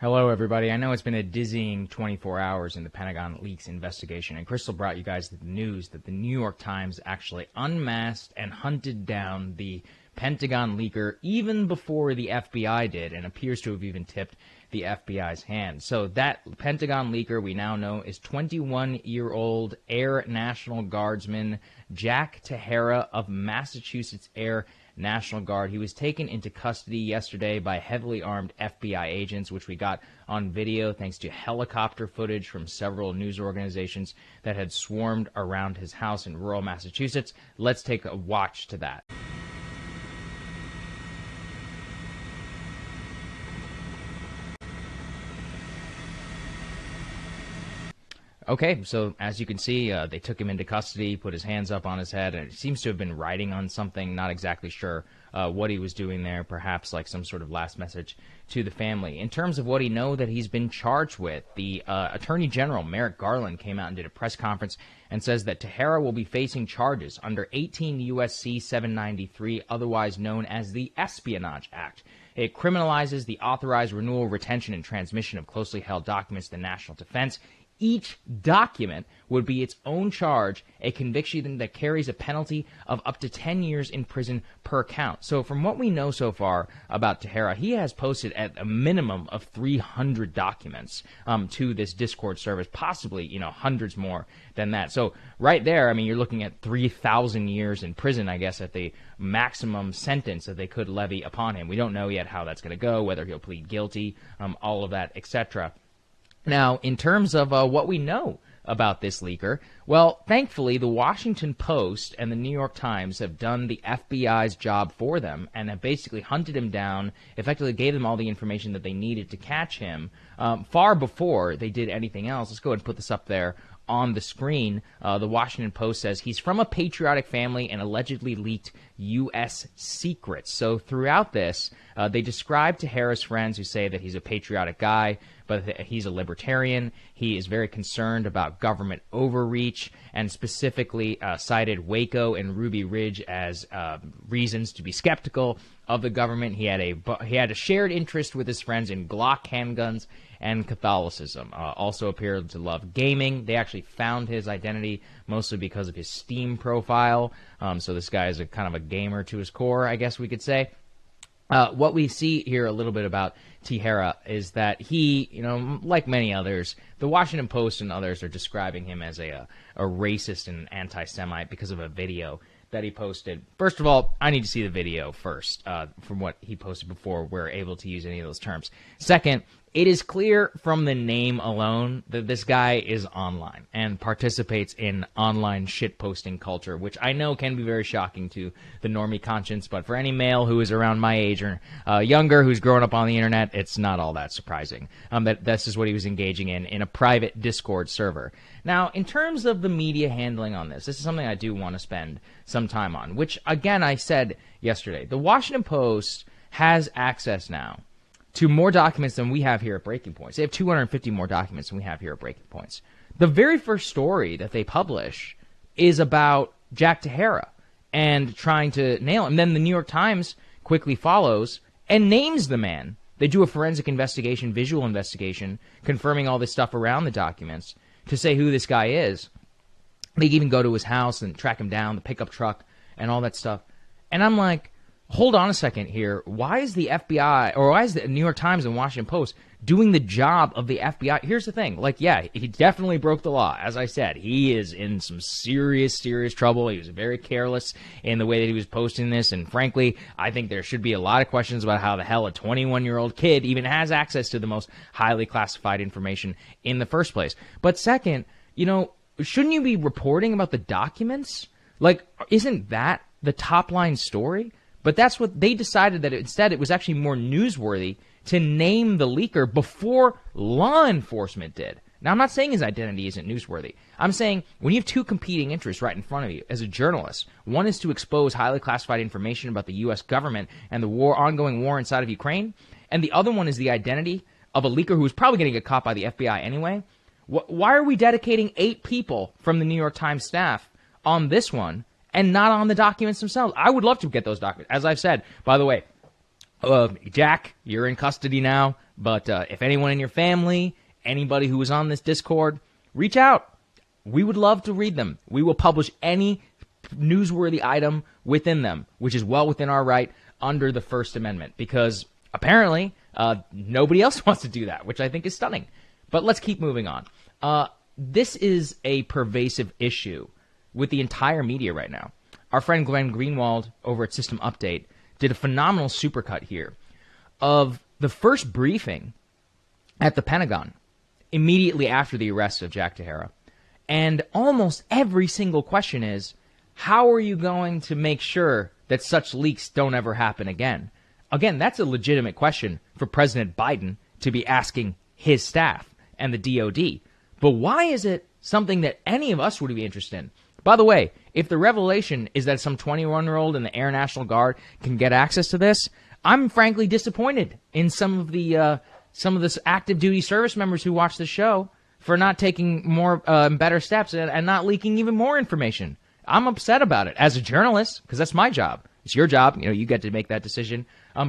Hello, everybody. I know it's been a dizzying 24 hours in the Pentagon leaks investigation, and Crystal brought you guys the news that the New York Times actually unmasked and hunted down the Pentagon leaker even before the FBI did, and appears to have even tipped the FBI's hand. So that Pentagon leaker, we now know, is 21-year-old Air National Guardsman Jack Tahara of Massachusetts Air National Guard. He was taken into custody yesterday by heavily armed FBI agents, which we got on video thanks to helicopter footage from several news organizations that had swarmed around his house in rural Massachusetts. Let's take a watch to that. Okay, so as you can see, they took him into custody, put his hands up on his head, and it seems to have been writing on something, not exactly sure what he was doing there, perhaps like some sort of last message to the family. In terms of what he know that he's been charged with, the Attorney General, Merrick Garland, came out and did a press conference and says that Tahara will be facing charges under 18 U.S.C. 793, otherwise known as the Espionage Act. It criminalizes the authorized renewal, retention, and transmission of closely held documents to national defense. Each document would be its own charge, a conviction that carries a penalty of up to 10 years in prison per count. So from what we know so far about Tahara, he has posted at a minimum of 300 documents to this Discord service, possibly, hundreds more than that. So right there, I mean, you're looking at 3,000 years in prison, I guess, at the maximum sentence that they could levy upon him. We don't know yet how that's going to go, whether he'll plead guilty, all of that, etc. Now, in terms of what we know about this leaker, well, thankfully, the Washington Post and the New York Times have done the FBI's job for them and have basically hunted him down, effectively gave them all the information that they needed to catch him far before they did anything else. Let's go ahead and put this up there on the screen. The Washington Post says he's from a patriotic family and allegedly leaked U.S. secrets. So throughout this, they describe Tahara's friends who say that he's a patriotic guy, but he's a libertarian. He is very concerned about government overreach and specifically cited Waco and Ruby Ridge as reasons to be skeptical of the government. He had a shared interest with his friends in Glock handguns and Catholicism. Also appeared to love gaming. They actually found his identity mostly because of his Steam profile. So this guy is a kind of a gamer to his core, I guess we could say. What we see here a little bit about Tahara is that he, like many others, the Washington Post and others are describing him as a racist and anti-Semite because of a video that he posted. First of all, I need to see the video first from what he posted before we're able to use any of those terms. Second, it is clear from the name alone that this guy is online and participates in online shitposting culture, which I know can be very shocking to the normie conscience, but for any male who is around my age or younger who's grown up on the internet, it's not all that surprising. That this is what he was engaging in a private Discord server. Now, in terms of the media handling on this is something I do want to spend some time on, which, again, I said yesterday. The Washington Post has access now to more documents than we have here at Breaking Points. They have 250 more documents than we have here at Breaking Points. The very first story that they publish is about Jack Tahara and trying to nail him. And then the New York Times quickly follows and names the man. They do a forensic investigation, visual investigation, confirming all this stuff around the documents to say who this guy is. They even go to his house and track him down, the pickup truck, and all that stuff. And I'm like, hold on a second here. Why is the FBI, or why is the New York Times and Washington Post doing the job of the FBI? Here's the thing. Yeah, he definitely broke the law. As I said, he is in some serious trouble. He was very careless in the way that he was posting this. And frankly, I think there should be a lot of questions about how the hell a 21-year-old kid even has access to the most highly classified information in the first place. But second, shouldn't you be reporting about the documents? Isn't that the top line story? But that's what they decided, that instead it was actually more newsworthy to name the leaker before law enforcement did. Now, I'm not saying his identity isn't newsworthy. I'm saying when you have two competing interests right in front of you as a journalist, one is to expose highly classified information about the U.S. government and the ongoing war inside of Ukraine, and the other one is the identity of a leaker who is probably going to get caught by the FBI anyway. Why are we dedicating 8 people from the New York Times staff on this one and not on the documents themselves? I would love to get those documents. As I've said, by the way, Jack, you're in custody now, but if anyone in your family, anybody who was on this Discord, reach out. We would love to read them. We will publish any newsworthy item within them, which is well within our right under the First Amendment, because apparently nobody else wants to do that, which I think is stunning. But let's keep moving on. This is a pervasive issue with the entire media right now. Our friend Glenn Greenwald over at System Update did a phenomenal supercut here of the first briefing at the Pentagon immediately after the arrest of Jack Tahera. And almost every single question is, how are you going to make sure that such leaks don't ever happen again? Again, that's a legitimate question for President Biden to be asking his staff and the DOD. But why is it something that any of us would be interested in? By the way, if the revelation is that some 21-year-old in the Air National Guard can get access to this, I'm frankly disappointed in some of the active duty service members who watch the show for not taking more better steps and not leaking even more information. I'm upset about it as a journalist, because that's my job. It's your job. You get to make that decision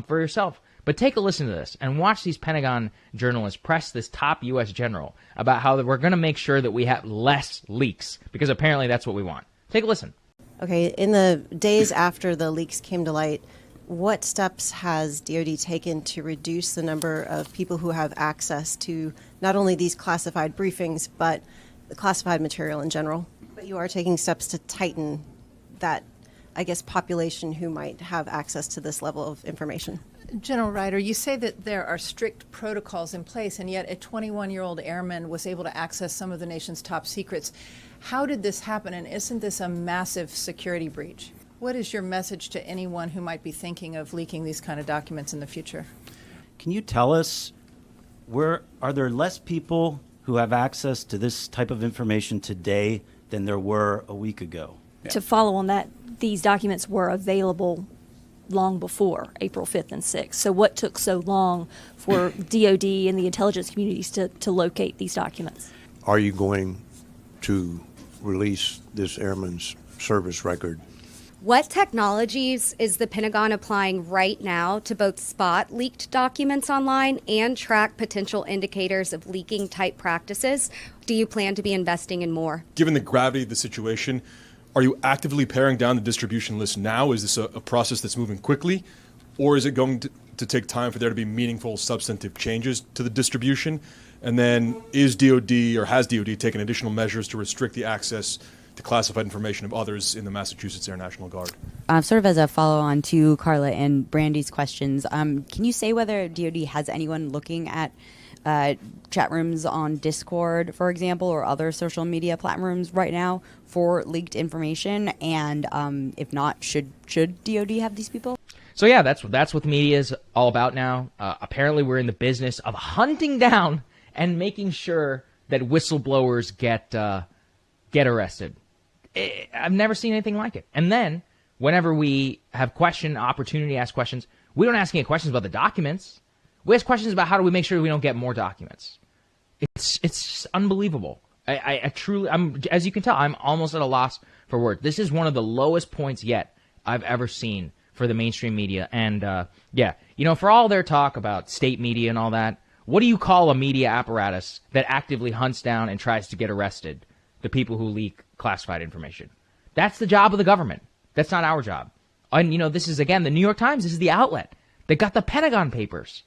for yourself. But take a listen to this and watch these Pentagon journalists press this top U.S. general about how we're going to make sure that we have less leaks, because apparently that's what we want. Take a listen. Okay, in the days after the leaks came to light, what steps has DoD taken to reduce the number of people who have access to not only these classified briefings, but the classified material in general? But you are taking steps to tighten that, I guess, population who might have access to this level of information. General Ryder, you say that there are strict protocols in place, and yet a 21-year-old airman was able to access some of the nation's top secrets. How did this happen, and isn't this a massive security breach? What is your message to anyone who might be thinking of leaking these kind of documents in the future? Can you tell us, are there less people who have access to this type of information today than there were a week ago? To follow on that, these documents were available long before April 5th and 6th. So what took so long for DOD and the intelligence communities to locate these documents? Are you going to release this airman's service record? What technologies is the Pentagon applying right now to both spot leaked documents online and track potential indicators of leaking type practices? Do you plan to be investing in more? Given the gravity of the situation, are you actively paring down the distribution list now? Is this a process that's moving quickly? Or is it going to take time for there to be meaningful substantive changes to the distribution? And then is DOD or has DOD taken additional measures to restrict the access to classified information of others in the Massachusetts Air National Guard? Sort of as a follow-on to Carla and Brandy's questions, can you say whether DOD has anyone looking at chat rooms on Discord, for example, or other social media platforms right now for leaked information? And if not, should DOD have these people? So yeah, that's what the media is all about now. Apparently, we're in the business of hunting down and making sure that whistleblowers get arrested. I've never seen anything like it. And then, whenever we have opportunity to ask questions, we don't ask any questions about the documents. We ask questions about how do we make sure we don't get more documents. It's just unbelievable. I truly, as you can tell, I'm almost at a loss for words. This is one of the lowest points yet I've ever seen for the mainstream media. And for all their talk about state media and all that, what do you call a media apparatus that actively hunts down and tries to get arrested the people who leak classified information? That's the job of the government. That's not our job. And, this is, again, the New York Times. This is the outlet. They got the Pentagon Papers.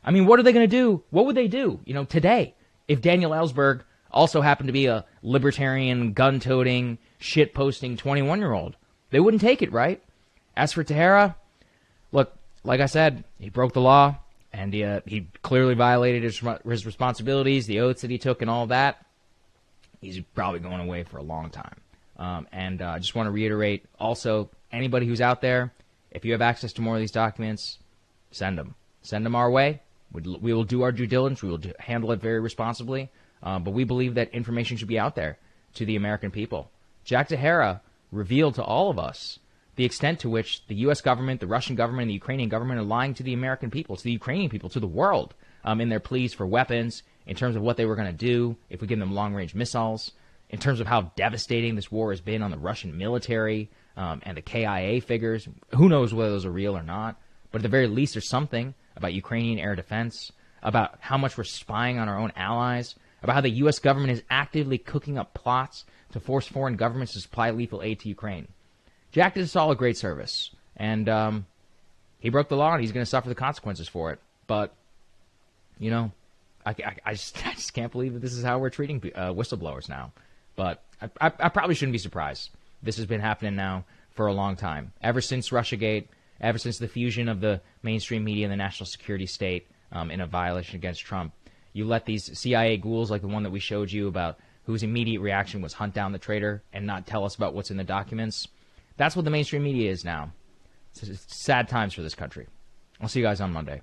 I mean, what are they going to do? What would they do, today if Daniel Ellsberg also happened to be a libertarian, gun-toting, shit-posting 21-year-old? They wouldn't take it, right? As for Tahera, look, like I said, he broke the law, and he clearly violated his responsibilities, the oaths that he took and all that. He's probably going away for a long time. I just want to reiterate, also, anybody who's out there, if you have access to more of these documents, send them. Send them our way. We will do our due diligence. We will handle it very responsibly. But we believe that information should be out there to the American people. Jack Tahera revealed to all of us the extent to which the U.S. government, the Russian government, and the Ukrainian government are lying to the American people, to the Ukrainian people, to the world, in their pleas for weapons, in terms of what they were going to do if we give them long-range missiles, in terms of how devastating this war has been on the Russian military and the KIA figures. Who knows whether those are real or not. but at the very least there's something about Ukrainian air defense, about how much we're spying on our own allies, about how the U.S. government is actively cooking up plots to force foreign governments to supply lethal aid to Ukraine. Jack did us all a great service, and he broke the law, and he's going to suffer the consequences for it. But, you know, I just can't believe that this is how we're treating whistleblowers now. But I probably shouldn't be surprised. This has been happening now for a long time. Ever since Russiagate, ever since the fusion of the mainstream media and the national security state in a violation against Trump, you let these CIA ghouls like the one that we showed you about whose immediate reaction was hunt down the traitor and not tell us about what's in the documents. That's what the mainstream media is now. It's sad times for this country. I'll see you guys on Monday.